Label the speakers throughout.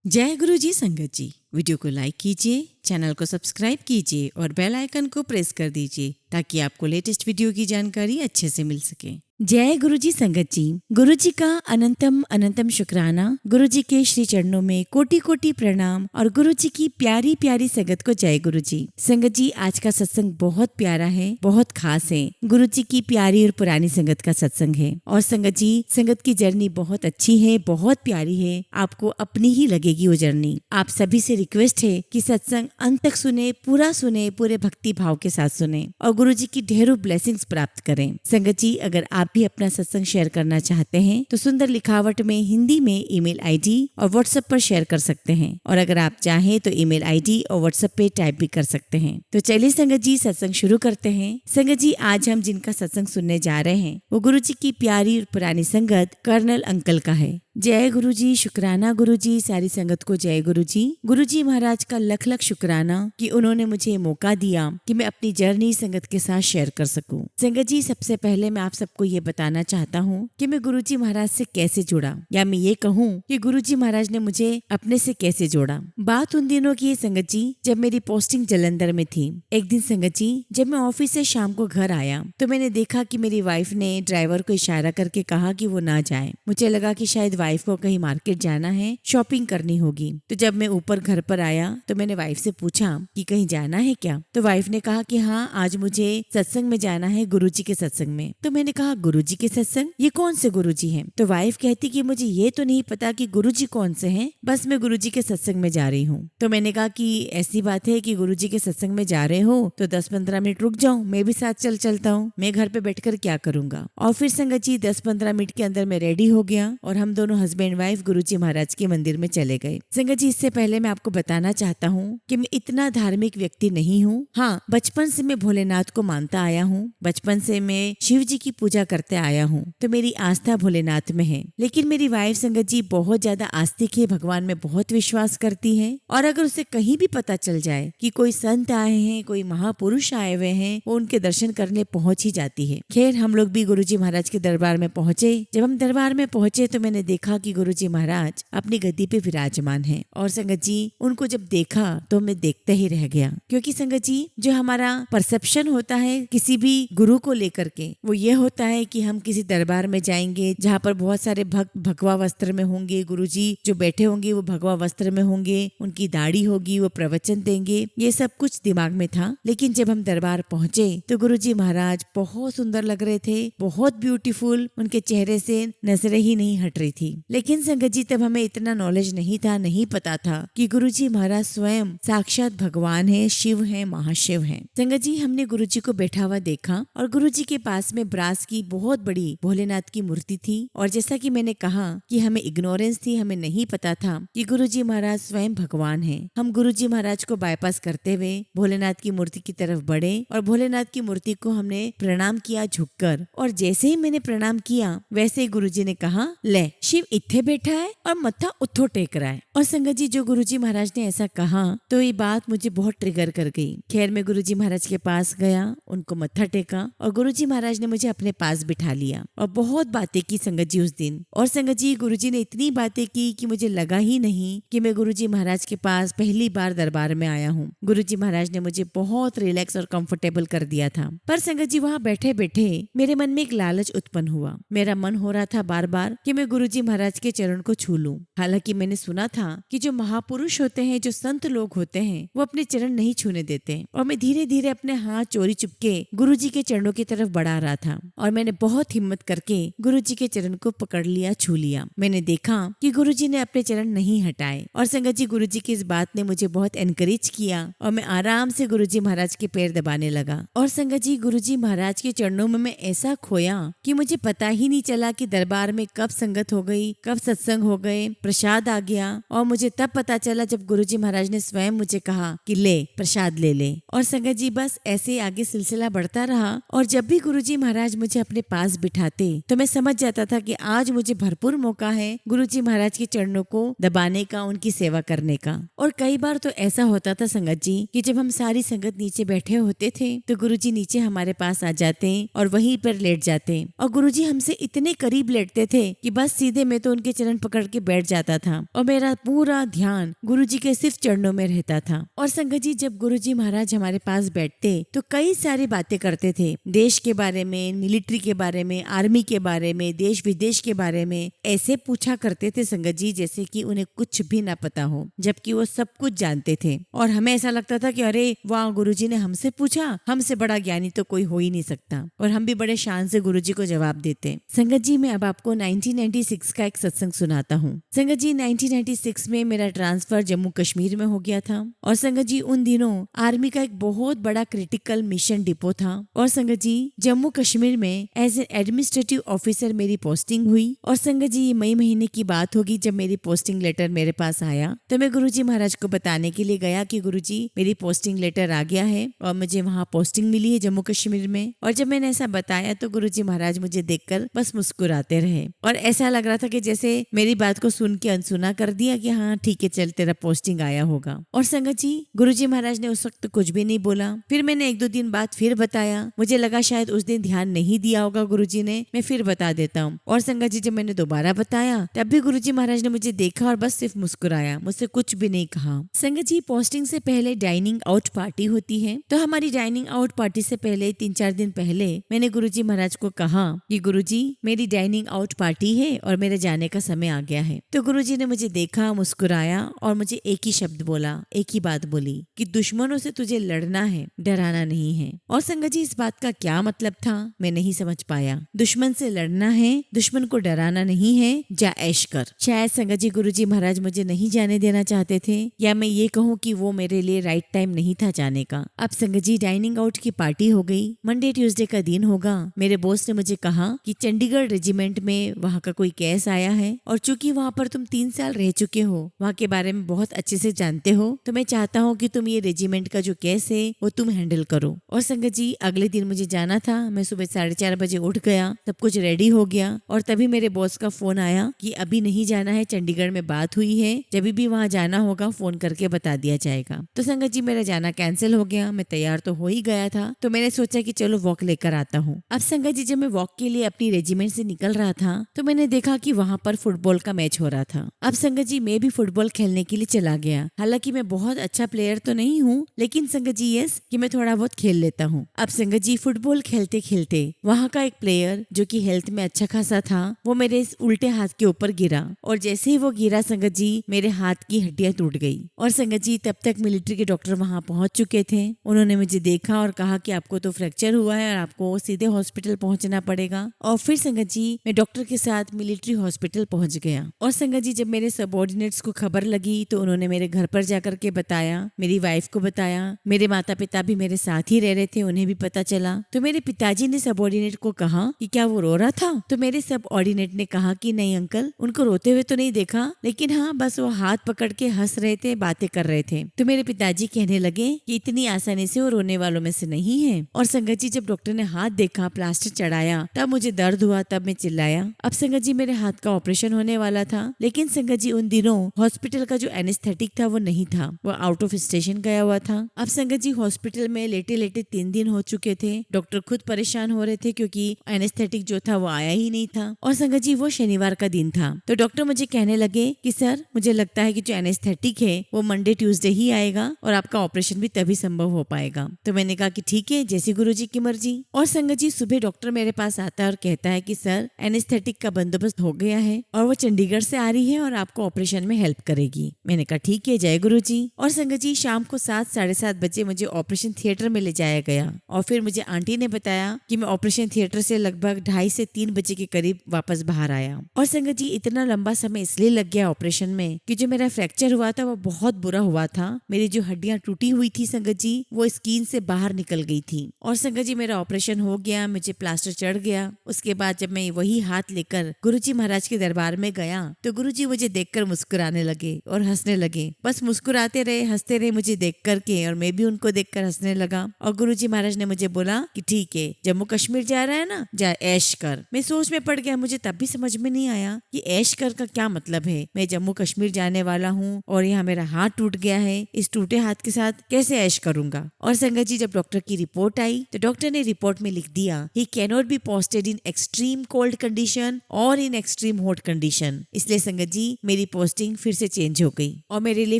Speaker 1: जय गुरु जी संगत जी। वीडियो को लाइक कीजिए, चैनल को सब्सक्राइब कीजिए और बेल आइकन को प्रेस कर दीजिए ताकि आपको लेटेस्ट वीडियो की जानकारी अच्छे से मिल सके। जय गुरु जी संगत जी। गुरु जी का अनंतम अनंतम शुक्राना। गुरु जी के श्री चरणों में कोटि कोटि प्रणाम और गुरु जी की प्यारी प्यारी संगत को जय गुरु जी। संगत जी, आज का सत्संग बहुत प्यारा है, बहुत खास है। गुरु जी की प्यारी और पुरानी संगत का सत्संग है। और संगत जी, संगत की जर्नी बहुत अच्छी है, बहुत प्यारी है, आपको अपनी ही लगेगी वो जर्नी। आप सभी से रिक्वेस्ट है कि सत्संग अंत तक सुने, पूरा सुने, पूरे भक्ति भाव के साथ सुने और गुरु जी की ढेरों ब्लेसिंग्स प्राप्त करें। संगत जी, अगर आप भी अपना सत्संग शेयर करना चाहते हैं तो सुंदर लिखावट में हिंदी में ईमेल आईडी और व्हाट्सएप पर शेयर कर सकते हैं, और अगर आप चाहें तो ईमेल आईडी और व्हाट्सएप पे टाइप भी कर सकते हैं। तो चलिए संगत जी, सत्संग शुरू करते हैं। संगत जी, आज हम जिनका सत्संग सुनने जा रहे हैं वो गुरु जी की प्यारी और पुरानी संगत कर्नल अंकल का है। जय गुरु जी, शुक्राना गुरु जी, सारी संगत को जय गुरु जी। गुरु जी महाराज का लख लख शुक्राना कि उन्होंने मुझे मौका दिया कि मैं अपनी जर्नी संगत के साथ शेयर कर सकूं। संगत जी, सबसे पहले मैं आप सबको ये बताना चाहता हूँ कि मैं गुरु जी महाराज से कैसे जुड़ा, या मैं ये कहूँ कि गुरु जी महाराज ने मुझे अपने से कैसे जोड़ा। बात उन दिनों की है संगत जी, जब मेरी पोस्टिंग जालंधर में थी। एक दिन संगत जी, जब मैं ऑफिस से शाम को घर आया तो मैंने देखा कि मेरी वाइफ ने ड्राइवर को इशारा करके कहा कि वो ना जाए। मुझे लगा कि शायद वाइफ को कहीं मार्केट जाना है, शॉपिंग करनी होगी। तो जब मैं ऊपर घर पर आया तो मैंने वाइफ से पूछा कि कहीं जाना है क्या। तो वाइफ ने कहा कि हाँ, आज मुझे सत्संग में जाना है, गुरुजी के सत्संग में। तो मैंने कहा, गुरुजी के सत्संग, ये कौन से गुरुजी हैं? तो वाइफ कहती कि मुझे ये तो नहीं पता कि गुरुजी कौन से हैं, बस मैं गुरुजी के सत्संग में जा रही हूँ। तो मैंने कहा कि ऐसी बात है कि गुरुजी के सत्संग में जा रहे हो तो 10-15 मिनट रुक जाओ, मैं भी साथ चलता हूँ, मैं घर पे बैठकर क्या करूंगा। और फिर संगत जी, 10-15 मिनट के अंदर मैं रेडी हो गया और हम दोनों हस्बैंड वाइफ गुरुजी महाराज के मंदिर में चले गए। संगत जी, इससे पहले मैं आपको बताना चाहता हूँ कि मैं इतना धार्मिक व्यक्ति नहीं हूँ। हाँ, बचपन से मैं भोलेनाथ को मानता आया हूँ, बचपन से मैं शिव जी की पूजा करते आया हूँ, तो मेरी आस्था भोलेनाथ में है। लेकिन मेरी वाइफ संगत जी बहुत ज्यादा आस्तिक है, भगवान में बहुत विश्वास करती है, और अगर उसे कहीं भी पता चल जाए कि कोई संत आए हैं, कोई महापुरुष आए हुए हैं, वो उनके दर्शन करने पहुंच ही जाती है। खैर, हम लोग भी गुरुजी महाराज के दरबार में पहुंचे। जब हम दरबार में पहुंचे तो मैंने देखा कि गुरुजी महाराज अपनी गद्दी पे विराजमान है। और संगत जी, उनको जब देखा तो मैं देखते ही रह गया, क्योंकि संगत जी, जो हमारा परसेप्शन होता है किसी भी गुरु को लेकर के, वो ये होता है कि हम किसी दरबार में जाएंगे जहाँ पर बहुत सारे भक्त भगवा वस्त्र में होंगे, गुरुजी जो बैठे होंगे वो भगवा वस्त्र में होंगे, उनकी दाढ़ी होगी, वो प्रवचन देंगे, ये सब कुछ दिमाग में था। लेकिन जब हम दरबार पहुंचे तो गुरुजी महाराज बहुत सुंदर लग रहे थे, बहुत ब्यूटीफुल, उनके चेहरे से नजरें ही नहीं हट रही थी। लेकिन संगत जी, तब हमें इतना नॉलेज नहीं था, नहीं पता था कि गुरुजी महाराज स्वयं साक्षात भगवान है, शिव है, महाशिव है। संगत जी, हमने गुरुजी को बैठा हुआ देखा और गुरुजी के पास में ब्रास की बहुत बड़ी भोलेनाथ की मूर्ति थी। और जैसा कि मैंने कहा कि हमें इग्नोरेंस थी, हमें नहीं पता था कि गुरुजी महाराज स्वयं भगवान है। हम गुरुजी महाराज को बाईपास करते हुए भोलेनाथ की मूर्ति की तरफ बढ़े और भोलेनाथ की मूर्ति को हमने प्रणाम किया झुककर। और जैसे ही मैंने प्रणाम किया वैसे ही गुरुजी ने कहा, ले, शिव इत्थे बैठा है और मत्था उथो टेक रहा है। और संगत जी, जो गुरुजी महाराज ने ऐसा कहा तो ये बात मुझे बहुत ट्रिगर कर गई। खैर, मैं गुरुजी महाराज के पास गया, उनको मत्था टेका और गुरुजी महाराज ने मुझे अपने पास बिठा लिया और बहुत बातें की संगत जी उस दिन। और संगत जी, गुरुजी ने इतनी बातें की कि मुझे लगा ही नहीं कि मैं गुरुजी महाराज के पास पहली बार दरबार में आया हूँ। गुरुजी महाराज ने मुझे बहुत रिलैक्स और कंफर्टेबल कर दिया था। पर संगत जी, वहाँ बैठे बैठे मेरे मन में एक लालच उत्पन्न हुआ। मेरा मन हो रहा था बार बार कि मैं गुरुजी महाराज के चरण को छू लूं। हालांकि मैंने सुना था कि जो महापुरुष होते हैं, जो संत लोग होते हैं, वो अपने चरण नहीं छूने देते। और मैं धीरे धीरे अपने हाथ चोरी चुपके गुरुजी के चरणों की तरफ बढ़ा रहा था और मैंने बहुत हिम्मत करके गुरुजी के चरण को पकड़ लिया, छू लिया। मैंने देखा कि गुरुजी ने अपने चरण नहीं हटाए। और संगत जी, गुरुजी की इस बात ने मुझे बहुत एनकरेज किया और मैं आराम से गुरुजी महाराज के पैर दबाने लगा। और संगत जी, गुरुजी महाराज के चरणों में मैं ऐसा खोया कि मुझे पता ही नहीं चला कि दरबार में कब संगत हो गई, कब सत्संग हो गए, प्रसाद आ गया। और मुझे तब पता चला जब गुरुजी महाराज ने स्वयं मुझे कहा कि ले, प्रसाद ले ले। और संगत जी, बस ऐसे आगे सिलसिला बढ़ता रहा। और जब भी गुरुजी महाराज मुझे अपने पास बिठाते तो मैं समझ जाता था कि आज मुझे भरपूर मौका है गुरुजी महाराज के चरणों को दबाने का, उनकी सेवा करने का। और कई बार तो ऐसा होता था संगत जी कि जब हम सारी संगत नीचे बैठे होते थे तो गुरुजी नीचे हमारे पास आ जाते और वहीं पर लेट जाते। और गुरुजी हमसे इतने करीब लेटते थे कि बस सीधे मैं तो उनके चरण पकड़ के बैठ जाता था और मेरा पूरा ध्यान गुरुजी के सिर्फ चरणों में रहता था। और संगत जी, जब गुरुजी महाराज हमारे पास बैठते तो कई सारी बातें करते थे, देश के बारे में, मिलिट्री के बारे में, आर्मी के बारे में, देश विदेश के बारे में। ऐसे पूछा करते थे संगत जी जैसे कि उन्हें कुछ भी ना पता हो, जबकि वो सब कुछ जानते थे। और हमें ऐसा लगता था कि अरे वाह, गुरुजी ने हमसे पूछा, हमसे बड़ा ज्ञानी तो कोई हो ही नहीं सकता। और हम भी बड़े शान से गुरुजी को जवाब देते। संगत जी, मैं अब आपको 1996 का एक सत्संग सुनाता हूँ। संगत जी, 1996 में मेरा ट्रांसफर जम्मू कश्मीर में हो गया था। और संगत जी, उन दिनों आर्मी का एक बहुत बड़ा क्रिटिकल मिशन डिपो था। और संगत जी, जम्मू कश्मीर में एज ए एडमिनिस्ट्रेटिव ऑफिसर मेरी पोस्टिंग हुई। और संगत जी, ये मई महीने की बात होगी जब मेरी पोस्टिंग लेटर मेरे पास आया। तो मैं गुरुजी महाराज को बताने के लिए गया कि गुरुजी, मेरी पोस्टिंग लेटर आ गया है और मुझे वहाँ पोस्टिंग मिली है जम्मू कश्मीर में। और जब मैंने ऐसा बताया तो गुरुजी महाराज मुझे देखकर बस मुस्कुराते रहे और ऐसा लग रहा था कि जैसे मेरी बात को सुन के अनसुना कर दिया कि हाँ ठीक है, चल तेरा पोस्टिंग आया होगा। और संगत जी, गुरुजी महाराज ने उस वक्त कुछ भी नहीं बोला। फिर मैंने 1-2 दिन बाद फिर बताया। मुझे लगा शायद उस दिन ध्यान नहीं दिया होगा गुरुजी ने, मैं फिर बता देता हूँ। और संगत जी, जब मैंने दोबारा बताया तब भी गुरुजी महाराज ने मुझे देखा और बस सिर्फ मुस्कुराया, मुझसे कुछ भी नहीं कहा। संगत जी, पोस्टिंग से पहले डाइनिंग आउट पार्टी होती है। तो हमारी डाइनिंग आउट पार्टी से पहले 3-4 दिन पहले मैंने गुरुजी महाराज को कहा कि गुरुजी, मेरी डाइनिंग आउट पार्टी है और मेरे जाने का समय आ गया है। तो गुरुजी ने मुझे देखा, मुस्कुराया और मुझे एक ही शब्द बोला, एक ही बात बोली कि दुश्मनों से तुझे लड़ना है, डराना नहीं है। और संगत जी, इस बात का क्या मतलब था मैं नहीं समझ पाया। दुश्मन से लड़ना है, दुश्मन को डराना नहीं है, जा ऐश कर। शायद संगत जी, गुरुजी महाराज मुझे नहीं जाने देना चाहते थे, या मैं ये कहूँ कि वो मेरे लिए राइट टाइम नहीं था जाने का। अब संगत जी, डाइनिंग आउट की पार्टी हो गई, मंडे ट्यूसडे का दिन होगा। मेरे बॉस ने मुझे कहा कि चंडीगढ़ रेजिमेंट में वहाँ का कोई केस आया है और चूंकि वहाँ पर तुम 3 साल रह चुके हो, वहाँ के बारे में बहुत अच्छे से जानते हो, तो मैं चाहता हूँ कि तुम ये रेजिमेंट का जो केस है वो तुम हैंडल करो। और संगत जी, अगले दिन मुझे जाना था। मैं सुबह 4:30 बजे उठ गया, सब कुछ रेडी हो गया और तभी मेरे बॉस का फोन आया कि अभी नहीं जाना है, चंडीगढ़ में बात हुई है, जब भी वहाँ जाना होगा फोन करके बता दिया जाएगा। तो संगत जी, मेरा जाना कैंसिल हो गया। मैं तैयार तो हो ही गया था, तो मैंने सोचा कि चलो वॉक लेकर आता हूँ। अब संगत जी, जब मैं वॉक के लिए अपनी रेजिमेंट से निकल रहा था तो मैंने देखा कि वहाँ पर फुटबॉल का मैच हो रहा था। अब संगत जी, मैं भी फुटबॉल खेलने के लिए चला गया। हालांकि मैं बहुत अच्छा प्लेयर तो नहीं हूँ, लेकिन संगत जी यस कि मैं थोड़ा बहुत खेल लेता हूँ। अब संगत जी, फुटबॉल खेलते खेलते वहाँ का एक प्लेयर जो कि हेल्थ में अच्छा खासा था, वो मेरे इस उल्टे हाथ के ऊपर गिरा और जैसे ही वो गिरा संगत जी, मेरे हाथ की हड्डियां टूट गई। और संगत जी, तब तक मिलिट्री के डॉक्टर वहाँ पहुंच चुके थे। उन्होंने मुझे देखा और कहा कि आपको तो फ्रैक्चर हुआ है और आपको सीधे हॉस्पिटल पहुंचना पड़ेगा। और फिर संगत जी, मैं डॉक्टर के साथ मिलिट्री हॉस्पिटल पहुंच गया। और संगत जी, जब मेरे सबऑर्डिनेट्स को खबर लगी तो उन्होंने मेरे घर पर जाकर के बताया, मेरी वाइफ को बताया, मेरे माता पिता भी मेरे साथ ही रह रहे थे, उन्हें भी पता चला। तो मेरे पिताजी ने सबऑर्डिनेट को कहा कि क्या वो रो रहा था? तो मेरे सबऑर्डिनेट ने कहा कि नहीं अंकल, उनको रोते हुए तो नहीं देखा, लेकिन हाँ बस वो हाथ पकड़ के हंस रहे थे, बातें कर रहे थे। तो मेरे पिताजी कहने लगे कि इतनी आसानी से वो रोने वालों में से नहीं है। और संगत जी, जब डॉक्टर ने हाथ देखा, प्लास्टर चढ़ाया, तब मुझे दर्द हुआ, तब मैं चिल्लाया। अब संगत जी, मेरे हाथ का ऑपरेशन होने वाला था, लेकिन संगत जी, उन दिनों हॉस्पिटल का जो एनेस्थेटिक था वो नहीं था, वो आउट ऑफ स्टेशन गया हुआ था। अब संगत जी, हॉस्पिटल में लेटे लेटे 3 दिन हो चुके थे। डॉक्टर खुद परेशान हो रहे थे क्योंकि एनेस्थेटिक जो था वो आया ही नहीं था। और संगत जी, वो शनिवार का दिन था। तो डॉक्टर मुझे कहने लगे कि सर, मुझे लगता है कि जो एनेस्थेटिक है वो मंडे ट्यूसडे ही आएगा और आपका ऑपरेशन भी तभी संभव हो पाएगा। तो मैंने कहा कि ठीक है, जैसी गुरुजी की मर्जी। और संगत जी, सुबह डॉक्टर मेरे पास आता है और कहता है कि सर, एनेस्थेटिक का बंदोबस्त हो गया है और वो चंडीगढ़ से आ रही है और आपको ऑपरेशन में हेल्प करेगी। मैंने कहा ठीक है, जय गुरुजी। और संगत जी, शाम को 7, 7:30 बजे मुझे ऑपरेशन थिएटर में ले जाया गया और फिर मुझे आंटी ने बताया कि मैं ऑपरेशन थिएटर से लगभग 2:30 से 3 बजे के करीब वापस बाहर आया। और संगत जी, इतना लंबा समय इसलिए लग गया ऑपरेशन में कि जो मेरा फ्रैक्चर हुआ था वो बहुत बुरा हुआ था। मेरी जो हड्डियां टूटी हुई थी संगत जी, वो स्किन से बाहर निकल गई थी। और संगत जी, मेरा ऑपरेशन हो गया, मुझे प्लास्टर चढ़ गया। उसके बाद जब मैं वही हाथ लेकर गुरुजी महाराज के दरबार में गया तो गुरुजी मुझे देखकर मुस्कुराने लगे और हंसने लगे। बस मुस्कुराते रहे, हंसते रहे मुझे देख करके, और मैं भी उनको देखकर हंसने लगा। और गुरुजी महाराज ने मुझे बोला कि ठीक है, जम्मू कश्मीर जा रहा है ना, जा ऐश कर। मैं सोच में पड़ गया, मुझे तब भी समझ में नहीं आया कि ऐश कर का क्या मतलब है। मैं जम्मू कश्मीर जाने वाला हूँ और यहाँ मेरा हाथ टूट गया है, इस टूटे हाथ के साथ कैसे ऐश करूंगा। और संगत जी, जब डॉक्टर की रिपोर्ट आई तो डॉक्टर ने रिपोर्ट में लिख दिया, he cannot be posted in extreme cold condition और in extreme extreme hot condition. इसलिए संगत जी मेरी पोस्टिंग फिर से चेंज हो गई और मेरे लिए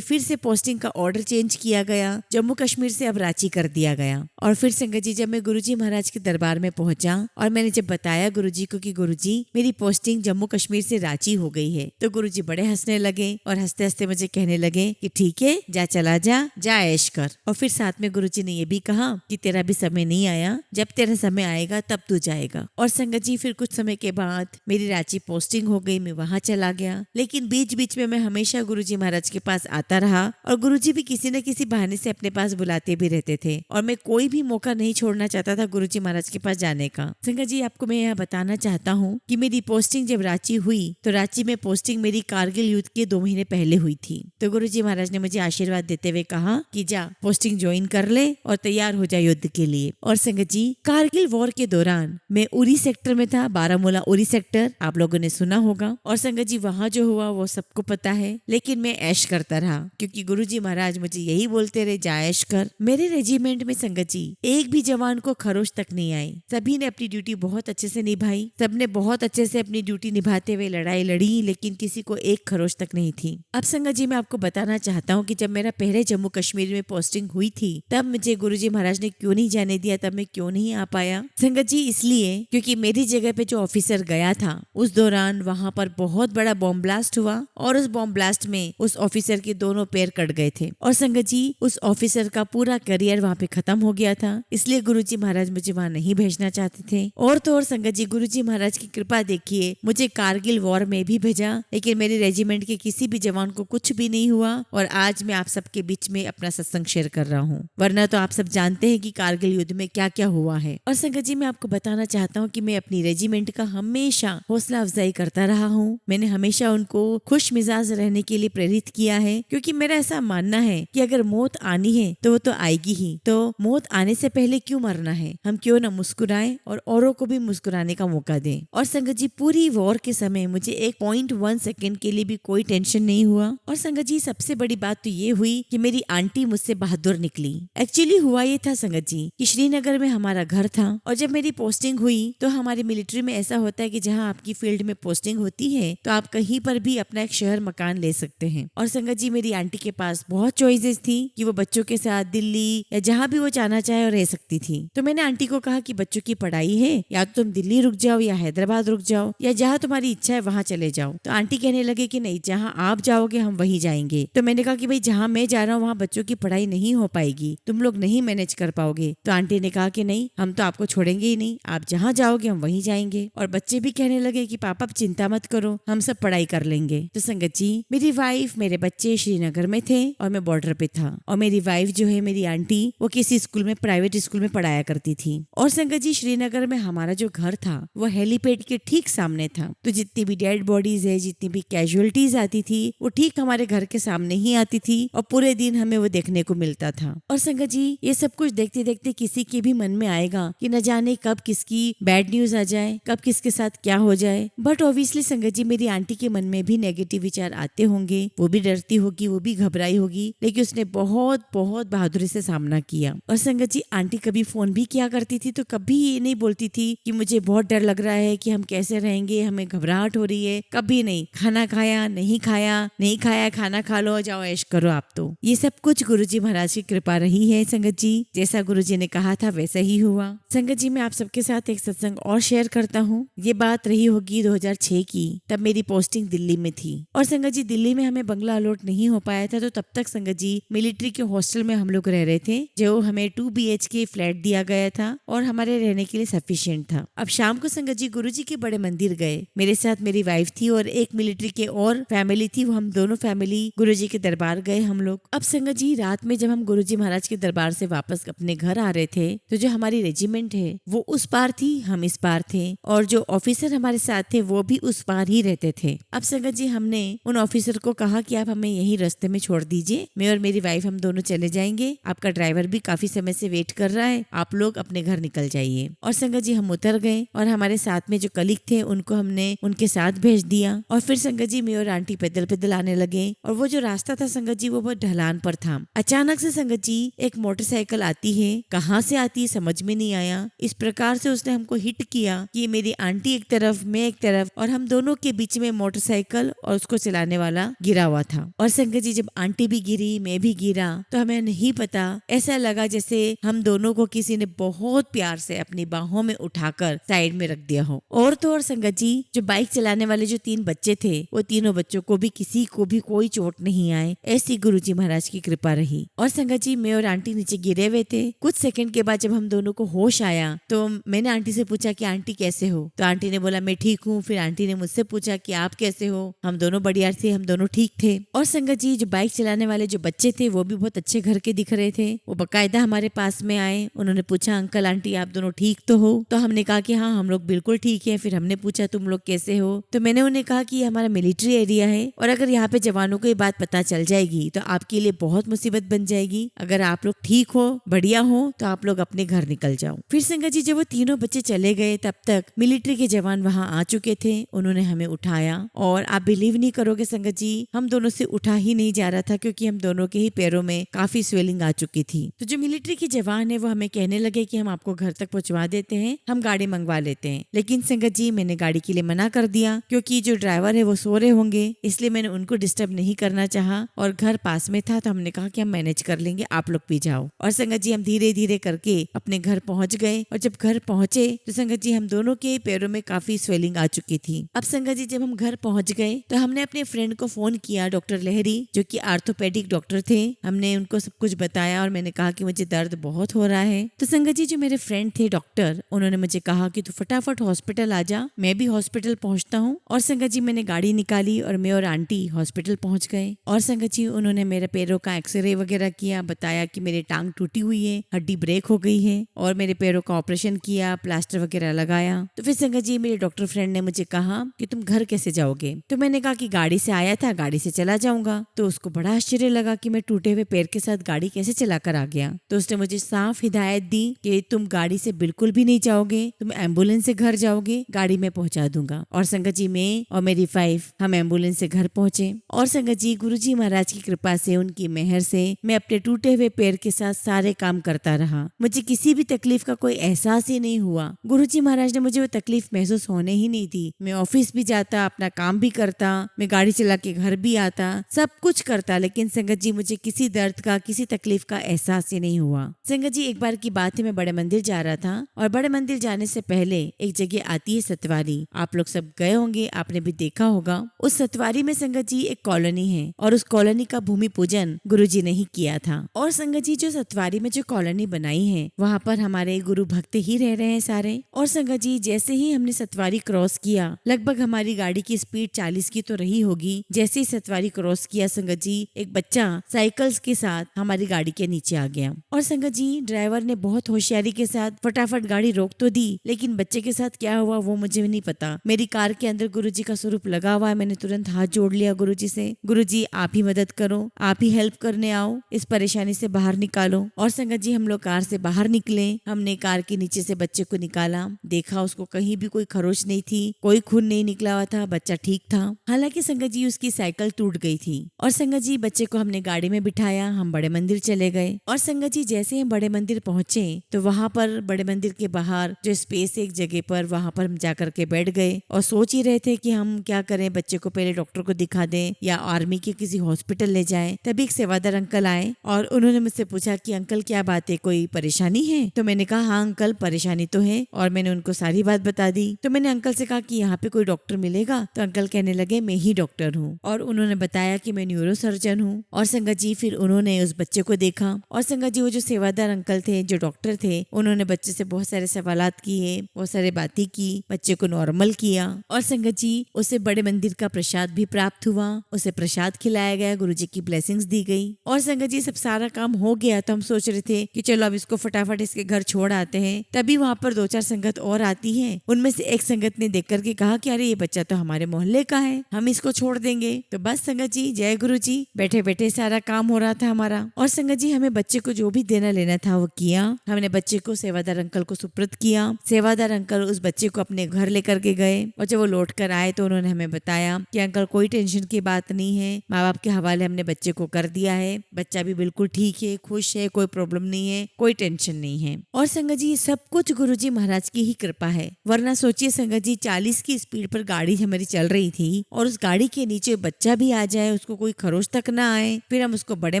Speaker 1: फिर से पोस्टिंग का ऑर्डर चेंज किया गया। जम्मू कश्मीर से अब रांची कर दिया गया। और फिर संगत जी जब मैं गुरुजी महाराज के दरबार में पहुंचा और मैंने जब बताया गुरुजी को कि गुरुजी मेरी पोस्टिंग जम्मू कश्मीर से रांची हो गई है, तो गुरुजी बड़े हंसने लगे और हंसते हंसते मुझे कहने लगे कि ठीक है, जा चला जा ऐश कर। और फिर साथ में गुरुजी ने ये भी कहा कि तेरा भी समय नहीं आया, जब तेरा समय आएगा तब तू जाएगा। और संगत जी फिर कुछ समय के बाद मेरी रांची पोस्टिंग हो गई, मैं वहां चला गया। लेकिन बीच बीच में मैं हमेशा गुरुजी महाराज के पास आता रहा और गुरुजी भी किसी न किसी बहाने से अपने पास बुलाते भी रहते थे और मैं कोई भी मौका नहीं छोड़ना चाहता था गुरुजी महाराज के पास जाने का। संगत जी आपको मैं यह बताना चाहता हूँ कि मेरी पोस्टिंग जब रांची हुई तो रांची में पोस्टिंग मेरी कारगिल युद्ध के 2 महीने पहले हुई थी। तो गुरुजी महाराज ने मुझे आशीर्वाद देते हुए कहा कि जा पोस्टिंग ज्वाइन कर ले और तैयार हो जा युद्ध के लिए। और संगत जी कारगिल वॉर के दौरान मैं उरी सेक्टर में था, बारामूला उरी सेक्टर आप लोगों ने सुना होगा। और संगत जी वहाँ जो हुआ वो सबको पता है, लेकिन मैं ऐश करता रहा क्योंकि गुरुजी महाराज मुझे यही बोलते रहे जा ऐश कर। मेरे रेजिमेंट में संगत जी एक भी जवान को खरोच तक नहीं आई। सभी ने अपनी ड्यूटी बहुत अच्छे से निभाई, सबने बहुत अच्छे से अपनी ड्यूटी निभाते हुए लड़ाई लड़ी, लेकिन किसी को एक खरोच तक नहीं थी। अब संगत जी मैं आपको बताना चाहता हूँ कि जब मेरा पहले जम्मू कश्मीर में पोस्टिंग हुई थी तब मुझे गुरुजी महाराज ने क्यों नहीं जाने दिया, तब मैं क्यों नहीं आ पाया। संगत जी इसलिए क्योंकि मेरी जगह पे जो ऑफिसर गया था उस दौरान वहाँ पर बहुत बड़ा बॉम्ब ब्लास्ट हुआ और उस बॉम्ब ब्लास्ट में उस ऑफिसर के दोनों पैर कट गए थे और संगत जी उस ऑफिसर का पूरा करियर वहाँ पे खत्म हो गया था। इसलिए गुरुजी महाराज मुझे वहाँ नहीं भेजना चाहते थे। और तो और संगत जी गुरुजी महाराज की कृपा देखिए, मुझे कारगिल वॉर में भी भेजा लेकिन मेरे रेजिमेंट के किसी भी जवान को कुछ भी नहीं हुआ और आज मैं आप सबके बीच में अपना सत्संग शेयर कर रहा हूँ। वरना तो आप सब जानते हैं कि कारगिल युद्ध में क्या क्या हुआ है। और संगत जी मैं आपको बताना चाहता हूँ कि मैं अपनी रेजिमेंट का हमेशा हौसला अफजाई करता रहा हूँ। मैंने हमेशा उनको खुश मिजाज रहने के लिए प्रेरित किया है क्योंकि मेरा ऐसा मानना है कि अगर मौत आनी है तो वो तो आएगी ही, तो मौत आने से पहले क्यों मरना है, हम क्यों ना मुस्कुराएं और औरों को भी मुस्कुराने का मौका दें। और संगत जी पूरी वॉर के समय मुझे 1.1 सेकंड के लिए भी कोई टेंशन नहीं हुआ। और संगत जी सबसे बड़ी बात तो ये हुई कि मेरी आंटी मुझसे बहादुर निकली। एक्चुअली हुआ ये था संगत जी कि श्रीनगर में हमारा घर था और जब मेरी पोस्टिंग हुई तो हमारे मिलिट्री में ऐसा होता है कि जहाँ आपकी फील्ड में पोस्टिंग होती है तो आप कहीं पर भी अपना एक शहर मकान ले सकते हैं। और संगत जी मेरी आंटी के पास बहुत चॉइसेस थी कि वो बच्चों के साथ दिल्ली या जहाँ भी वो जाना चाहे और रह सकती थी। तो मैंने आंटी को कहा कि बच्चों की पढ़ाई है, या तो तुम दिल्ली रुक जाओ या हैदराबाद रुक जाओ या जहाँ तुम्हारी इच्छा है वहाँ चले जाओ। तो आंटी कहने लगे कि नहीं, जहाँ आप जाओगे हम वहीं जाएंगे। तो मैंने कहा कि भाई जहाँ मैं जा रहा हूँ वहाँ बच्चों की पढ़ाई नहीं हो पाएगी, तुम लोग नहीं मैनेज कर पाओगे। तो आंटी ने कहा कि नहीं, हम तो आपको छोड़ेंगे ही नहीं, आप जहाँ जाओगे हम वहीं जाएंगे। और बच्चे भी कहने लगे कि पापा आप चिंता मत करो, हम सब पढ़ाई कर लेंगे। तो संगत जी मेरी वाइफ मेरे बच्चे श्रीनगर में थे और मैं बॉर्डर पे था और मेरी वाइफ जो है मेरी आंटी वो किसी स्कूल में प्राइवेट स्कूल में पढ़ाया करती थी। और संगत जी श्रीनगर में हमारा जो घर था वो हेलीपैड के ठीक सामने था। तो जितनी भी डेड बॉडीज है, जितनी भी कैजुअलिटीज आती थी वो ठीक हमारे घर के सामने ही आती थी और पूरे दिन हमें वो देखने को मिलता था। और संगत जी ये सब कुछ देखते देखते किसी के भी मन में आएगा कि न जाने कब किसकी बैड न्यूज आ जाए, कब किसके साथ क्या हो जाए। बट ऑब्वियसली संगत जी मेरी आंटी के मन में भी नेगेटिव विचार आते होंगे, वो भी डरती होगी, वो भी घबराई होगी, लेकिन उसने बहुत बहुत बहादुरी से सामना किया। और संगत जी आंटी कभी फोन भी किया करती थी तो कभी ये नहीं बोलती थी कि मुझे बहुत डर लग रहा है कि हम कैसे रहेंगे, हमें घबराहट हो रही है। कभी नहीं, खाना खाया नहीं खाया नहीं खाया, खाना खा लो, जाओ ऐश करो आप। तो ये सब कुछ गुरुजी महाराज की कृपा रही है संगत जी, जैसा गुरुजी ने कहा था वैसा ही हुआ। संगत जी मैं आप सबके साथ एक सत्संग और शेयर करता हूँ। ये बात रही होगी 2006 की, तब मेरी पोस्टिंग दिल्ली में थी। और संगत जी दिल्ली में हमें बंगला अलॉट नहीं हो पाया था, तो तब तक संगत जी मिलिट्री के हॉस्टल में हम लोग रह रहे थे, जो हमें 2 BHK फ्लैट दिया गया था और हमारे रहने के लिए सफिशिएंट था। अब शाम को संगत जी गुरुजी के बड़े मंदिर गए, मेरे साथ मेरी वाइफ थी और एक मिलिट्री के और फैमिली थी, वो हम दोनों फैमिली गुरुजी के दरबार गए हम लोग। अब संगत जी रात में जब हम गुरुजी महाराज के दरबार से वापस अपने घर आ रहे थे तो जो हमारी रेजिमेंट है वो उस पार थी, हम इस पार थे और जो ऑफिसर हमारे साथ थे वो भी उस पार ही रहते थे। अब संगत जी हमने उन ऑफिसर को कहा कि आप हमें यही रास्ते में छोड़ दीजिए, मैं और मेरी वाइफ हम दोनों चले जाएंगे, आपका ड्राइवर भी काफी समय से वेट कर रहा है, आप लोग अपने घर निकल जाइए। और संगत जी हम उतर गए और हमारे साथ में जो कलीग थे उनको हमने उनके साथ भेज दिया और फिर संगत जी मैं और आंटी पैदल पैदल आने लगे। और वो जो रास्ता था संगत जी वो बहुत ढलान पर था। अचानक से संगत जी एक मोटरसाइकिल आती है, कहाँ से आती है समझ में नहीं आया। इस प्रकार से उसने हमको हिट किया कि मेरी आंटी एक तरफ, मैं एक तरफ तरफ और हम दोनों के बीच में मोटरसाइकिल और उसको चलाने वाला गिरा हुआ था। और संगत जी जब आंटी भी गिरी, मैं भी गिरा, तो हमें नहीं पता, ऐसा लगा जैसे हम दोनों को किसी ने बहुत प्यार से अपनी बाहों में उठाकर साइड में रख दिया हो। और तो और संगत जी जो बाइक चलाने वाले जो 3 बच्चे थे, वो तीनों बच्चों को भी किसी को भी कोई चोट नहीं आए, ऐसी गुरुजी महाराज की कृपा रही। और संगत जी मैं और आंटी नीचे गिरे हुए थे। कुछ सेकंड के बाद जब हम दोनों को होश आया तो मैंने आंटी से पूछा कि आंटी कैसे हो, तो आंटी ने बोला मैं ठीक हूँ। फिर आंटी ने मुझसे पूछा कि आप कैसे हो, हम दोनों बढ़िया थे, हम दोनों ठीक थे। और संगत जी जो बाइक चलाने वाले जो बच्चे थे वो भी बहुत अच्छे घर के दिख रहे थे। वो बकायदा हमारे पास में आए, उन्होंने पूछा अंकल आंटी आप दोनों ठीक तो हो? तो हमने कहा कि हाँ हम लोग बिल्कुल ठीक है। फिर हमने पूछा तुम लोग कैसे हो, तो मैंने उन्हें कहा कि हमारा मिलिट्री एरिया है और अगर यहाँ पे जवानों को ये बात पता चल जाएगी तो आपके लिए बहुत मुसीबत बन जाएगी। अगर आप लोग ठीक हो, बढ़िया हो, तो आप लोग अपने घर निकल जाओ। फिर संगत जी जब वो तीनों बच्चे चले गए तब तक मिलिट्री के जवान वहाँ आ चुके थे। उन्होंने हमें उठाया और आप बिलीव नहीं करोगे संगत जी, हम दोनों से उठा ही नहीं जा रहा था क्योंकि हम दोनों के ही पैरों में काफी स्वेलिंग आ चुकी थी। तो जो मिलिट्री के जवान है वो हमें कहने लगे कि हम आपको घर तक पहुंचवा देते हैं, हम गाड़ी मंगवा लेते हैं। लेकिन संगत जी मैंने गाड़ी के लिए मना कर दिया क्योंकि जो ड्राइवर है वो सो रहे होंगे, इसलिए मैंने उनको डिस्टर्ब नहीं करना चाहा। और घर पास में था तो हमने कहा कि हम मैनेज कर लेंगे, आप लोग भी जाओ। और संगत जी हम धीरे धीरे करके अपने घर पहुंच गए। और जब घर पहुंचे तो संगत जी हम दोनों के पैरों में काफी स्वेलिंग आ चुकी थी। अब संगत जी जब हम घर पहुंच गए तो हमने अपने फ्रेंड को फोन किया, डॉक्टर लहरी जो कि आर्थोपेडिक डॉक्टर थे। हमने उनको सब कुछ बताया और मैंने कहा कि मुझे दर्द बहुत हो रहा है। तो संगत जी जो मेरे फ्रेंड थे डॉक्टर, उन्होंने मुझे कहा कि तू फटाफट हॉस्पिटल आ जा, मैं भी हॉस्पिटल पहुंचता हूँ। और संगत जी मैंने गाड़ी निकाली और मैं और आंटी हॉस्पिटल पहुंच गए। और संगत जी उन्होंने मेरे पैरों का एक्सरे वगैरह किया, बताया कि मेरी टांग टूटी हुई है, हड्डी ब्रेक हो गई है, और मेरे पैरों का ऑपरेशन किया, प्लास्टर वगैरह लगाया। तो फिर संगत जी मेरे डॉक्टर फ्रेंड ने मुझे कहा कि तुम घर कैसे जाओगे? तो मैंने कहा कि गाड़ी से आया था, गाड़ी से चला जाऊंगा। तो उसको बड़ा आश्चर्य लगा कि मैं टूटे हुए पैर के साथ गाड़ी कैसे चलाकर आ गया। तो उसने मुझे साफ हिदायत दी कि तुम गाड़ी से बिल्कुल भी नहीं जाओगे, तुम एम्बुलेंस से घर जाओगे, गाड़ी में पहुंचा दूंगा। और संगत जी मैं और मेरी वाइफ हम एम्बुलेंस से घर पहुंचे। और संगत जी गुरुजी महाराज की कृपा से, उनकी मेहर से मैं अपने टूटे हुए पैर के साथ सारे काम करता रहा। मुझे किसी भी तकलीफ का कोई एहसास ही नहीं हुआ। गुरुजी महाराज ने मुझे वो तकलीफ महसूस होने ही नहीं दी। मैं ऑफिस भी जाता, अपना काम भी करता, मैं गाड़ी चला के घर भी आता, सब कुछ करता, लेकिन संगत जी मुझे किसी दर्द का, किसी तकलीफ का एहसास ही नहीं हुआ। संगत जी एक बार की बात है, मैं बड़े मंदिर जा रहा था और बड़े मंदिर जाने से पहले एक जगह आती है सतवारी। आप लोग सब गए होंगे, आपने भी देखा होगा। उस सतवारी में संगत जी एक कॉलोनी है और उस कॉलोनी का भूमि पूजन गुरुजी ने ही किया था। और संगत जी जो सतवारी में जो कॉलोनी बनाई है वहाँ पर हमारे गुरु भक्त ही रह रहे हैं सारे। और संगत जी जैसे ही हमने सतवारी क्रॉस किया, लगभग हमारी गाड़ी की स्पीड 40 की तो रही होगी। जैसे ही सतवारी क्रॉस किया संगत जी एक बच्चा साइकिल्स के साथ हमारी गाड़ी के नीचे आ गया। और संगत जी ड्राइवर ने बहुत होशियारी के साथ फटाफट गाड़ी रोक तो दी, लेकिन बच्चे के साथ क्या हुआ वो मुझे नहीं पता। मेरी कार के अंदर गुरुजी का स्वरूप लगा हुआ है। मैंने तुरंत हाथ जोड़ लिया गुरुजी से, गुरुजी आप ही मदद करो, आप ही हेल्प करने आओ, इस परेशानी से बाहर निकालो। और संगत जी हम लोग कार से बाहर निकले, हमने कार के नीचे से बच्चे को निकाला, देखा उसको कहीं भी कोई खरोच नहीं थी, कोई खून नहीं निकला हुआ था, बच्चा ठीक था। हालांकि संगत जी उसकी साइकिल टूट गई थी। और संगत जी बच्चे को हमने गाड़ी में बिठाया, हम बड़े मंदिर चले गए। और संगत जी जैसे हम बड़े मंदिर पहुंचे तो वहां पर बड़े मंदिर के बाहर जो स्पेस है एक जगह पर, वहां पर हम जाकर के बैठ गए और सोच ही रहे थे कि हम क्या करें, बच्चे को पहले डॉक्टर को दिखा दें या आर्मी के किसी हॉस्पिटल ले जाएं। तभी एक सेवादार अंकल आए और उन्होंने मुझसे पूछा कि अंकल क्या बात है, कोई परेशानी है? तो मैंने कहा हाँ अंकल परेशानी तो है, और मैंने उनको सारी बात बता दी। तो मैंने अंकल से कहा कि यहाँ पे कोई डॉक्टर मिलेगा? तो अंकल कहने लगे मैं ही डॉक्टर हूँ, और उन्होंने बताया कि मैं न्यूरो सर्जन हूँ। और संगत जी फिर उन्होंने उस बच्चे को देखा, और संगत जी वो जो सेवादार अंकल थे, जो डॉक्टर थे, उन्होंने बच्चे से बहुत सारे सवालात किए, बहुत सारे बातें की, बच्चे को नॉर्मल किया। और संगत जी उसे बड़े मंदिर का प्रसाद भी प्राप्त हुआ, उसे प्रसाद खिलाया गया, गुरुजी की ब्लेसिंग्स दी गई। और संगत जी सब सारा काम हो गया तो हम सोच रहे थे कि चलो अब इसको फटाफट इसके घर छोड़ आते हैं। तभी वहाँ पर 2-4 संगत और आती है। उनमें से एक संगत ने देख करके कहा कि अरे ये बच्चा तो हमारे मोहल्ले का है, हम इसको छोड़ देंगे। तो बस संगत जी जय गुरु जी, बैठे बैठे सारा काम हो रहा था हमारा। और संगत जी हमें बच्चे को जो भी देना लेना था वो किया। हमने बच्चे को सेवादार अंकल को सुपुर्द किया। सेवादार अंकल उस बच्चे को अपने घर लेकर के गए, और जब वो लौट कर आए तो उन्होंने हमें बताया कि अंकल कोई टेंशन की बात नहीं है, माँ बाप के हवाले हमने बच्चे को कर दिया है, बच्चा भी बिल्कुल ठीक है, खुश है, कोई प्रॉब्लम नहीं है, कोई टेंशन नहीं है। और संगत जी सब कुछ गुरुजी महाराज की ही कृपा है, वरना सोचिए संगत जी 40 की स्पीड पर गाड़ी हमारी चल रही थी और उस गाड़ी के नीचे बच्चा भी आ जाए, उसको कोई खरोच तक ना आए, फिर हम उसको बड़े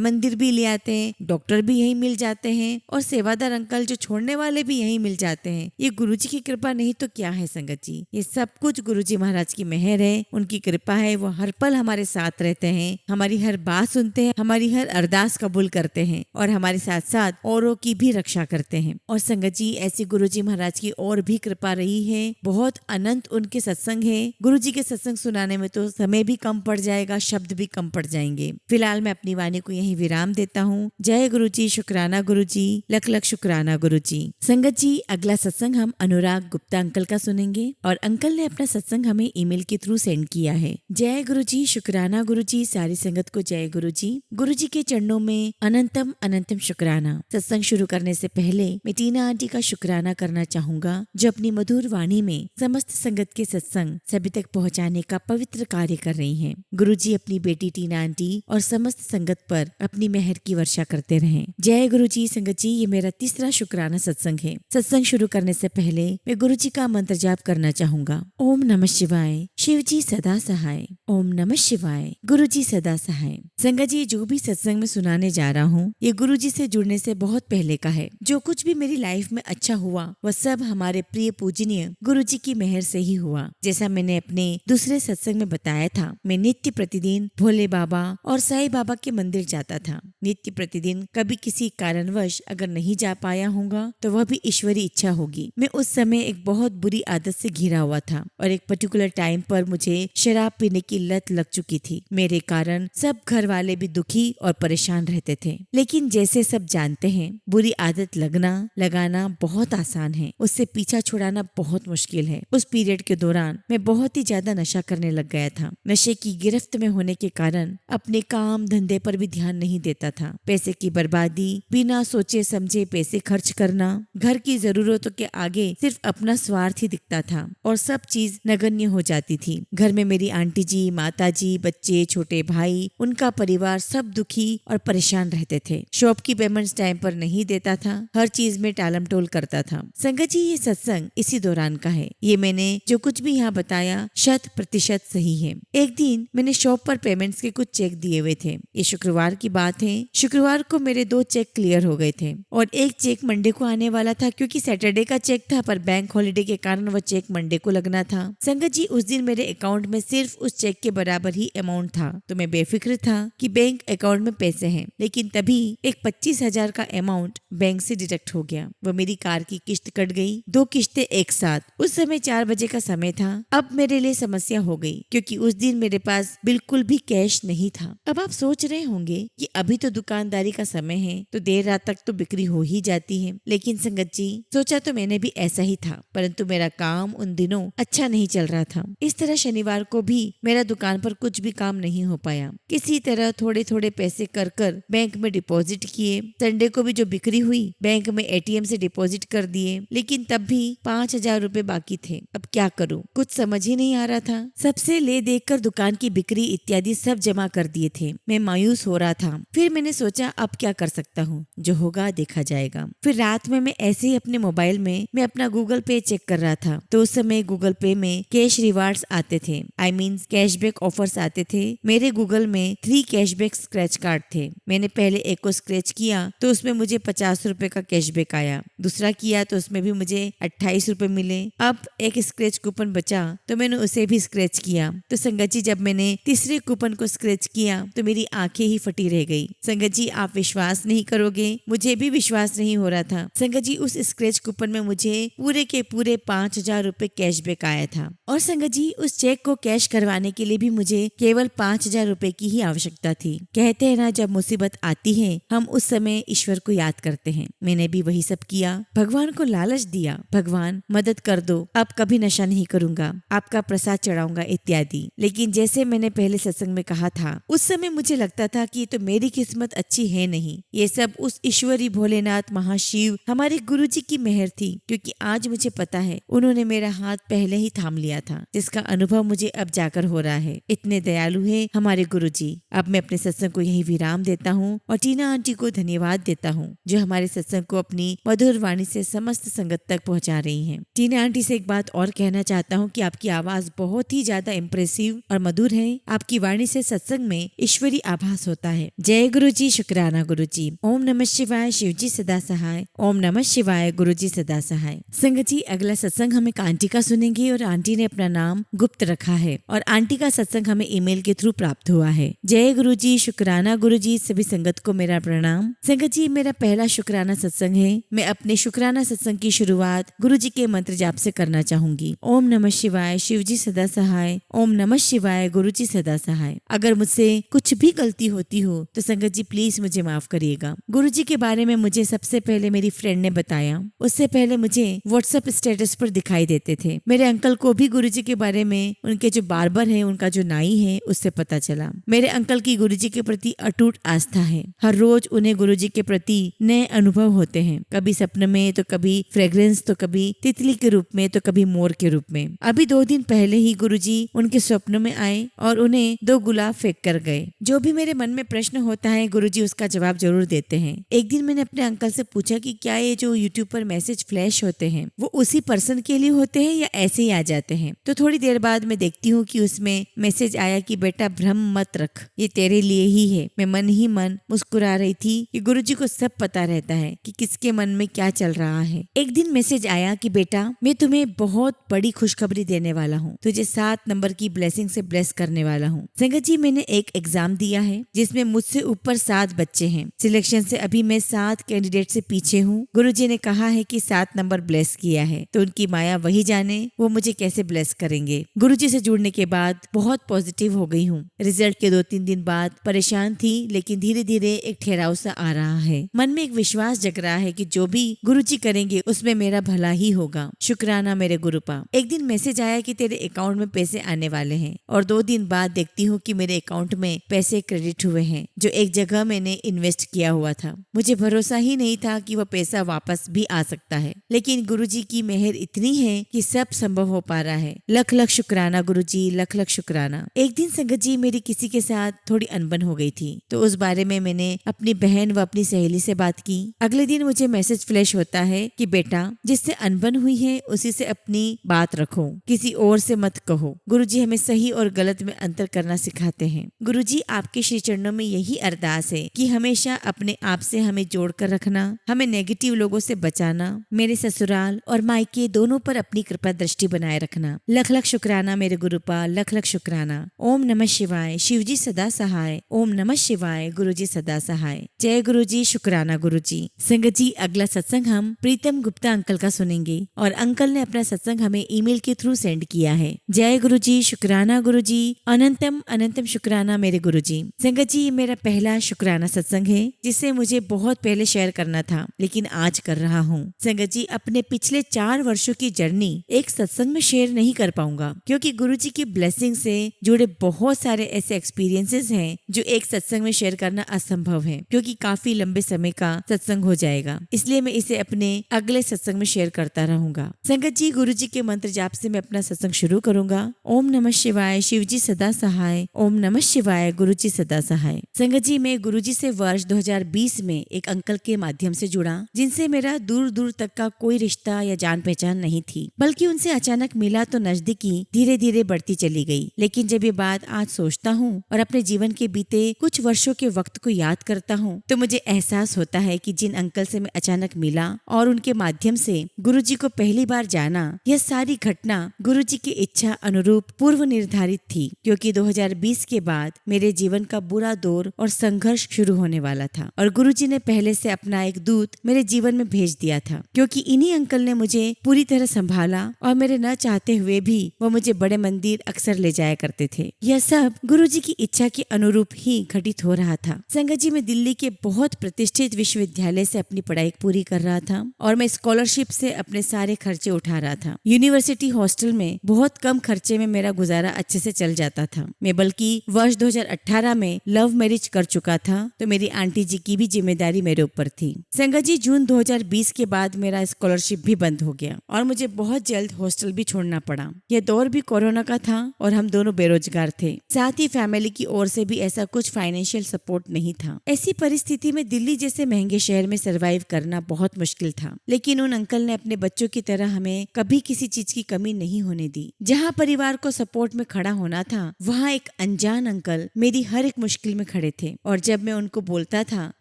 Speaker 1: मंदिर भी ले आते हैं, डॉक्टर भी यही मिल जाते हैं और सेवादार अंकल जो छोड़ने वाले भी यही मिल जाते हैं। ये गुरुजी की कृपा नहीं तो क्या है संगत जी। ये सब कुछ गुरुजी महाराज की मेहर है, उनकी कृपा है। वो हर पल हमारे साथ रहते हैं, हमारी हर बात सुनते हैं, हमारी हर अरदास कबूल करते हैं और हमारे साथ साथ औरों की भी रक्षा करते हैं। और संगत जी ऐसी गुरुजी महाराज की और भी कृपा रही है। बहुत अनंत उनके सत्संग है। गुरुजी के सत्संग सुनाने में तो समय भी कम पड़ जाएगा, शब्द भी कम पड़ जाएंगे। फिलहाल मैं अपनी वाणी को यहीं विराम देता हूँ। जय गुरुजी, शुक्राना गुरुजी, लख लख शुक्राना गुरुजी। संगत जी अगला सत्संग हम अनुराग गुप्ता अंकल का सुनेंगे और अंकल ने अपना सत्संग हमें ईमेल के थ्रू सेंड किया है। जय गुरुजी, शुक्राना गुरुजी, सारी संगत को जय गुरुजी। गुरुजी के चरणों में अनंतम अनंतम शुक्राना। सत्संग शुरू करने से पहले मैं टीना आंटी का शुक्राना करना चाहूंगा, जो अपनी मधुर वाणी में समस्त संगत के सत्संग सभी तक पहुंचाने का पवित्र कार्य कर रही हैं। गुरुजी अपनी बेटी टीना आंटी और समस्त संगत पर अपनी मेहर की वर्षा करते रहें। जय गुरुजी। संगत जी ये मेरा तीसरा शुक्राना सत्संग है। सत्संग शुरू करने से पहले मैं गुरुजी का मंत्र जाप करना चाहूंगा। ओम नमः शिवाय, शिव जी सदा सहाय। ओम नमः शिवाय, गुरुजी सदा सहाय। संगत जी जो भी सत्संग में सुनाने जा रहा हूँ ये गुरुजी से जुड़ने से बहुत पहले का है। जो कुछ भी मेरी लाइफ में अच्छा हुआ वह सब हमारे प्रिय पूजनीय गुरुजी की मेहर से ही हुआ। जैसा मैंने अपने दूसरे सत्संग में बताया था, मैं नित्य प्रतिदिन भोले बाबा और साईं बाबा के मंदिर जाता था। नित्य प्रतिदिन कभी किसी कारणवश अगर नहीं जा पाया होगा तो वह भी ईश्वरी इच्छा होगी। मैं उस समय एक बहुत बुरी आदत से घिरा हुआ था और एक पर्टिकुलर टाइम पर मुझे शराब पीने की लत लग चुकी थी। मेरे कारण सब घर वाले भी दुखी और परेशान रहते थे। लेकिन जैसे सब जानते हैं बुरी आदत लगाना बहुत आसान है, उससे पीछा छुड़ाना बहुत मुश्किल है। उस पीरियड के दौरान मैं बहुत ही ज्यादा नशा करने लग गया था। नशे की गिरफ्त में होने के कारण अपने काम धंधे पर भी ध्यान नहीं देता था। पैसे की बर्बादी, बिना सोचे समझे पैसे खर्च करना, घर की जरूरतों के आगे सिर्फ अपना स्वार्थ ही दिखता था और सब चीज नगण्य हो जाती थी। घर में मेरी आंटी जी, माता जी, बच्चे, छोटे भाई, उनका परिवार सब दुखी और परेशान रहते थे। शॉप की पेमेंट्स टाइम पर नहीं देता था, हर चीज में टालम टोल करता था। संगत जी ये सत्संग इसी दौरान का है। ये मैंने जो कुछ भी यहाँ बताया 100% सही है। एक दिन मैंने शॉप पर पेमेंट्स के कुछ चेक दिए हुए थे। ये शुक्रवार की बात है। शुक्रवार को मेरे 2 चेक क्लियर हो गए थे और एक चेक मंडे को आने वाला था, क्योंकि सैटरडे का चेक था पर बैंक हॉलिडे के कारण वह चेक मंडे को लगना था। संगत जी उस दिन मेरे अकाउंट में सिर्फ उस चेक के बराबर ही अमाउंट था, तो मैं बेफिक्र था कि बैंक अकाउंट में पैसे हैं। लेकिन तभी एक 25,000 का अमाउंट बैंक से डिडक्ट हो गया। वो मेरी कार की किस्त कट गई, 2 किस्तें एक साथ। उस समय 4 बजे का समय था। अब मेरे लिए समस्या हो गई, क्योंकि उस दिन मेरे पास बिल्कुल भी कैश नहीं था। अब आप सोच रहे होंगे कि अभी तो दुकानदारी का समय है तो देर रात तक तो बिक्री हो ही जाती है। लेकिन संगत जी सोचा तो मैंने भी ऐसा ही था, परंतु मेरा काम उन दिनों अच्छा नहीं चल रहा था। इस तरह शनिवार को भी मेरा दुकान पर कुछ भी काम नहीं हो पाया। किसी तरह थोड़े थोड़े पैसे कर कर बैंक में डिपॉजिट किए। संडे को भी जो बिक्री हुई बैंक में एटीएम से डिपॉजिट कर दिए, लेकिन तब भी 5,000 रुपए बाकी थे। अब क्या करूं, कुछ समझ ही नहीं आ रहा था। सबसे ले देख कर दुकान की बिक्री इत्यादि सब जमा कर दिए थे। मैं मायूस हो रहा था। फिर मैंने सोचा अब क्या कर सकता हूँ, जो होगा देखा जाएगा। फिर रात में मैं ऐसे ही अपने मोबाइल में मैं अपना गूगल पे चेक कर रहा था, तो उस समय गूगल पे में कैश रिवार्ड्स आते थे, आई मीन कैशबैक ऑफर्स आते थे। मेरे गूगल में 3 कैशबैक स्क्रैच कार्ड थे। मैंने पहले एक को स्क्रैच किया तो उसमें मुझे 50 रुपए का कैशबैक आया। दूसरा किया तो उसमें भी मुझे 28 रुपए मिले। अब एक स्क्रैच कूपन बचा तो मैंने उसे भी स्क्रैच किया। तो संगत जी जब मैंने तीसरे कूपन को स्क्रैच किया तो मेरी आंखें ही फटी रह गई। संगत जी आप विश्वास नहीं करोगे, मुझे भी विश्वास नहीं हो रहा था। संगत जी उस स्क्रैच कूपन में मुझे पूरे के पूरे 5,000 रुपए कैशबैक आया था। और संगत जी उस चेक को कैश करवाने के लिए भी मुझे केवल 5,000 रुपए की ही आवश्यकता थी। कहते हैं ना, जब मुसीबत आती है हम उस समय ईश्वर को याद करते हैं। मैंने भी वही सब किया। भगवान को लालच दिया, भगवान मदद कर दो, अब कभी नशा नहीं करूंगा, आपका प्रसाद चढ़ाऊंगा इत्यादि। लेकिन जैसे मैंने पहले सत्संग में कहा था, उस समय मुझे लगता था कि ये तो मेरी किस्मत अच्छी है नहीं, ये सब उस ईश्वरी भोलेनाथ महाशिव हमारे गुरुजी की मेहर थी। क्योंकि आज मुझे पता है उन्होंने मेरा हाथ पहले ही थाम लिया किया था, जिसका अनुभव मुझे अब जाकर हो रहा है। इतने दयालु है हमारे गुरुजी। अब मैं अपने सत्संग को यही विराम देता हूँ और टीना आंटी को धन्यवाद देता हूँ जो हमारे सत्संग को अपनी मधुर वाणी से समस्त संगत तक पहुँचा रही है। टीना आंटी से एक बात और कहना चाहता हूँ कि आपकी आवाज बहुत ही ज्यादा इम्प्रेसिव और मधुर है। आपकी वाणी से सत्संग में ईश्वरी आभास होता है। जय गुरु जी, शुक्राना गुरु जी। ओम नमः शिवाय, शिव जी सदा सहाय। ओम नमः शिवाय, गुरु जी सदा सहाय। संगत जी, अगला सत्संग हम एक आंटी का सुनेंगे और आंटी ने अपना नाम गुप्त रखा है और आंटी का सत्संग हमें ईमेल के थ्रू प्राप्त हुआ है। जय गुरु जी, शुक्राना गुरु जी। सभी संगत को मेरा प्रणाम। संगत जी, मेरा पहला शुक्राना सत्संग है। मैं अपने शुक्राना सत्संग की शुरुआत गुरु जी के मंत्र जाप से करना चाहूंगी। ओम नमः शिवाय, शिव जी सदा सहाय। ओम नमः शिवाय, गुरु जी सदा सहाय। अगर मुझसे कुछ भी गलती होती हो तो संगत जी प्लीज मुझे माफ करिएगा। गुरु जी के बारे में मुझे सबसे पहले मेरी फ्रेंड ने बताया। उससे पहले मुझे व्हाट्सएप स्टेटस पर दिखाई देते थे। मेरे अंकल को भी गुरु जी के बारे में उनके जो बार्बर है, उनका जो नाई है, उससे पता चला। मेरे अंकल की गुरु जी के प्रति अटूट आस्था है। हर रोज उन्हें गुरु जी के प्रति नए अनुभव होते हैं, कभी सपने में तो कभी फ्रेग्रेंस, तो कभी तितली के रूप में, तो कभी मोर के रूप में। अभी 2 दिन पहले ही गुरुजी उनके स्वप्नों में आए और उन्हें 2 गुलाब फेंक कर गए। जो भी मेरे मन में प्रश्न होता है गुरुजी उसका जवाब जरूर देते हैं। एक दिन मैंने अपने अंकल से पूछा कि क्या ये जो यूट्यूब पर मैसेज फ्लैश होते हैं वो उसी पर्सन के लिए होते हैं या ऐसे ही आ जाते हैं। तो थोड़ी देर बाद मैं देखती हूँ कि उसमें मैसेज आया कि बेटा भ्रम मत रख, ये तेरे लिए ही है। मैं मन ही मन मुस्कुरा रही थी कि गुरुजी को सब पता रहता है कि किसके मन में क्या चल रहा है। एक दिन मैसेज आया कि बेटा मैं तुम्हें बहुत बड़ी खुशखबरी देने वाला हूँ, तुझे 7 नंबर की ब्लेसिंग से ब्लेस करने वाला हूँ। संगत जी, मैंने एक एग्जाम दिया है जिसमें मुझसे ऊपर 7 बच्चे हैं। सिलेक्शन से अभी मैं 7 कैंडिडेट से पीछे हूँ। गुरुजी ने कहा है कि 7 नंबर ब्लेस किया है, तो उनकी माया वही जाने वो मुझे कैसे ब्लेस करेंगे। गुरुजी से जुड़ने के बाद बहुत पॉजिटिव हो गई हूँ। रिजल्ट के 2-3 दिन बाद परेशान थी, लेकिन धीरे धीरे एक ठहराव सा आ रहा है। मन में एक विश्वास जग रहा है कि जो भी गुरुजी करेंगे उसमें मेरा भला ही होगा। शुक्राना मेरे गुरुपा। एक दिन मैसेज आया कि तेरे अकाउंट में पैसे आने वाले हैं और 2 दिन बाद देखती हूँ कि मेरे अकाउंट में पैसे क्रेडिट हुए हैं जो एक जगह मैंने इन्वेस्ट किया हुआ था। मुझे भरोसा ही नहीं था कि वह पैसा वापस भी आ सकता है, लेकिन गुरुजी की मेहर इतनी है कि सब संभव हो पा रहा है। लख लख शुक्राना गुरुजी, लख लख शुक्राना। एक दिन संगत जी मेरी किसी के साथ थोड़ी अनबन हो गई थी, तो उस बारे में मैंने अपनी बहन व अपनी सहेली से बात की। अगले दिन मुझे मैसेज फ्लैश होता है कि बेटा जिससे अनबन हुई है उसी से अपनी बात रखो, किसी और से मत कहो। गुरुजी हमें सही और गलत में अंतर करना सिखाते हैं। गुरुजी आपके श्री चरणों में यही अरदास है कि हमेशा अपने आप से हमें जोड़ कर रखना, हमें नेगेटिव लोगों से बचाना, मेरे ससुराल और मायके दोनों पर अपनी कृपा दृष्टि बनाए रखना। लख लख शुक्राना मेरे गुरुपा, लख लख शुक्राना। ओम नमः शिवाय, शिव जी सदा सहाय। ओम नमः शिवाय, गुरुजी सदा सहाय। जय गुरुजी, शुक्राना गुरुजी। संगत जी, अगला सत्संग हम प्रीतम गुप्ता अंकल का सुनेंगे और अंकल ने अपना सत्संग हमें ईमेल के थ्रू सेंड किया है। जय गुरुजी, शुक्राना गुरुजी। अनंतम अनंतम शुक्राना मेरे गुरुजी। संगत जी, ये मेरा पहला शुक्राना सत्संग है जिसे मुझे बहुत पहले शेयर करना था, लेकिन आज कर रहा हूँ। संगत जी, अपने पिछले 4 वर्षों की जर्नी एक सत्संग में शेयर नहीं कर पाऊंगा, क्योंकि गुरुजी की ब्लेसिंग से जुड़े बहुत सारे ऐसे एक्सपीरियंसेस हैं जो एक सत्संग में शेयर करना असंभव है, क्योंकि काफी लंबे समय का सत्संग हो जाएगा। इसलिए मैं इसे अपने अगले सत्संग में शेयर करता रहूंगा। संगत जी, गुरुजी के मंत्र जाप से मैं अपना सत्संग शुरू करूंगा। ओम नमः शिवाय, शिव जी सदा सहाय। ओम नमः शिवाय, गुरुजी सदा सहाय। संगत जी, मैं गुरुजी से वर्ष 2020 में एक अंकल के माध्यम से जुड़ा, जिनसे मेरा दूर दूर तक का कोई रिश्ता या जान पहचान नहीं थी, बल्कि उनसे अचानक मिला तो नजदीकी धीरे धीरे बढ़ती चली गई। लेकिन जब ये बात आज सोचता हूँ और अपने जीवन के बीते कुछ वर्षों के वक्त को याद करता हूँ, तो मुझे एहसास होता है कि जिन अंकल से मैं अचानक मिला और उनके माध्यम से गुरुजी को पहली बार जाना, यह सारी घटना गुरुजी की इच्छा अनुरूप पूर्व निर्धारित थी, क्योंकि 2020 के बाद मेरे जीवन का बुरा दौर और संघर्ष शुरू होने वाला था और गुरुजी ने पहले से अपना एक दूत मेरे जीवन में भेज दिया था, क्योंकि इन्हीं अंकल ने मुझे पूरी तरह संभाला और मेरे न चाहते हुए भी वो मुझे बड़े मंदिर अक्सर ले जाया करते थे। यह सब गुरुजी की इच्छा के अनुरूप ही घटित हो रहा था। संगत जी, मैं दिल्ली के बहुत प्रतिष्ठित विश्वविद्यालय से अपनी पढ़ाई पूरी कर रहा था और मैं स्कॉलरशिप से अपने सारे खर्चे उठा रहा था। यूनिवर्सिटी हॉस्टल में बहुत कम खर्चे में मेरा गुजारा अच्छे से चल जाता था। मैं बल्कि वर्ष 2018 में लव मैरिज कर चुका था, तो मेरी आंटी जी की भी जिम्मेदारी मेरे ऊपर थी। संगत जी, जून 2020 के बाद मेरा स्कॉलरशिप भी बंद हो गया और मुझे बहुत जल्द हॉस्टल भी छोड़ना पड़ा। यह दौर भी कोरोना का था और हम दोनों बेरोजगार थे। साथ ही फैमिली की ओर से भी ऐसा कुछ फाइनेंशियल सपोर्ट नहीं था। ऐसी परिस्थिति में दिल्ली जैसे महंगे शहर में सरवाइव करना बहुत मुश्किल था, लेकिन उन अंकल ने अपने बच्चों की तरह हमें कभी किसी चीज की कमी नहीं होने दी। जहाँ परिवार को सपोर्ट में खड़ा होना था, वहाँ एक अनजान अंकल मेरी हर एक मुश्किल में खड़े थे। और जब मैं उनको बोलता था,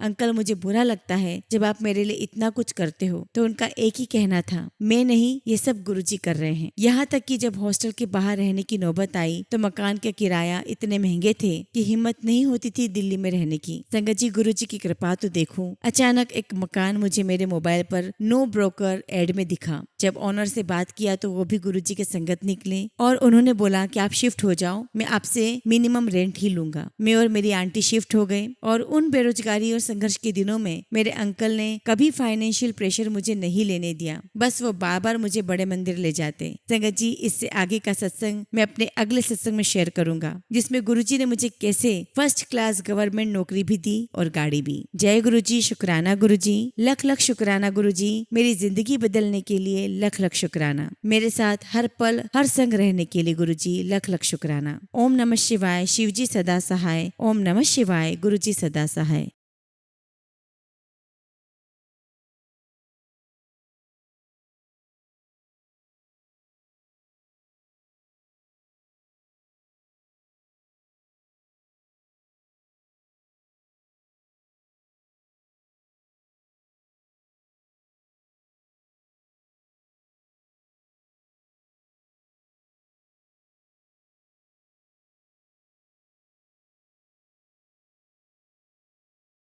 Speaker 1: अंकल मुझे बुरा लगता है जब आप मेरे लिए इतना कुछ करते हो, तो उनका एक ही कहना था, मैं नहीं, ये सब गुरुजी कर रहे हैं। यहाँ तक कि जब हॉस्टल के बाहर रहने की नौबत आई तो मकान का किराया इतने महंगे थे कि हिम्मत नहीं होती थी दिल्ली में रहने की। संगत जी, गुरुजी की कृपा तो देखो, अचानक एक मकान मुझे मेरे मोबाइल पर नो ब्रोकर एड में दिखा। जब ऑनर से बात किया तो वो भी गुरुजी के संगत निकले और उन्होंने बोला कि आप शिफ्ट हो जाओ, मैं आपसे मिनिमम रेंट ही लूंगा। मैं और मेरी आंटी शिफ्ट हो गए और उन बेरोजगारी और संघर्ष के दिनों में मेरे अंकल ने कभी फाइनेंशियल प्रेशर मुझे नहीं लेने दिया। बस वो बार बार मुझे बड़े मंदिर ले जाते। संगत जी, इससे आगे का सत्संग मैं अपने अगले सत्संग में शेयर करूंगा, जिसमें गुरुजी ने मुझे कैसे फर्स्ट क्लास गवर्नमेंट नौकरी भी दी और गाड़ी भी। जय गुरुजी, शुक्राना गुरुजी, लख लख शुक्राना गुरुजी, मेरी जिंदगी बदलने के लिए लख लख शुक्राना। मेरे साथ हर पल हर संग रहने के लिए गुरुजी लख लख शुक्राना। ओम नमः शिवाय, शिवजी सदा सहाय। ओम नमः शिवाय, गुरुजी सदा सहाय।